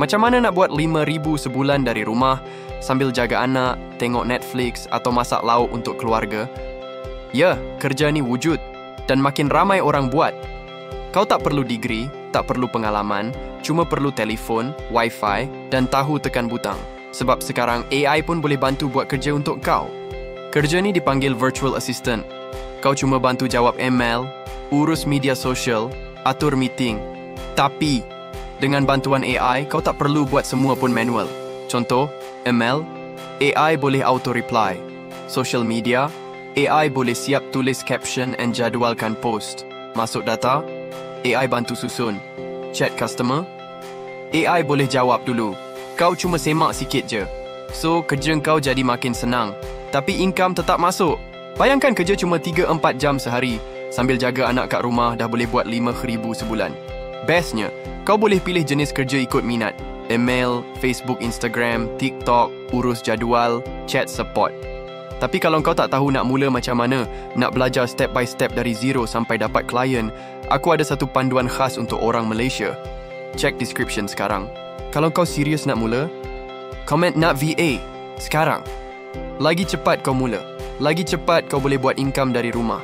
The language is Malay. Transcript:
Macam mana nak buat 5,000 sebulan dari rumah sambil jaga anak, tengok Netflix atau masak lauk untuk keluarga? Ya, kerja ni wujud dan makin ramai orang buat. Kau tak perlu degree, tak perlu pengalaman, cuma perlu telefon, wifi dan tahu tekan butang. Sebab sekarang AI pun boleh bantu buat kerja untuk kau. Kerja ni dipanggil virtual assistant. Kau cuma bantu jawab email, urus media sosial, atur meeting. Tapi, dengan bantuan AI, kau tak perlu buat semua pun manual. Contoh, email, AI boleh auto-reply. Social media, AI boleh siap tulis caption and jadualkan post. Masuk data, AI bantu susun. Chat customer, AI boleh jawab dulu. Kau cuma semak sikit je. So, kerja kau jadi makin senang. Tapi income tetap masuk. Bayangkan kerja cuma 3-4 jam sehari. Sambil jaga anak kat rumah dah boleh buat 5,000 sebulan. Bestnya, kau boleh pilih jenis kerja ikut minat. Email, Facebook, Instagram, TikTok, urus jadual, chat support. Tapi kalau kau tak tahu nak mula macam mana, nak belajar step by step dari zero sampai dapat klien, aku ada satu panduan khas untuk orang Malaysia. Check description sekarang. Kalau kau serius nak mula, komen nak VA sekarang. Lagi cepat kau mula, lagi cepat kau boleh buat income dari rumah.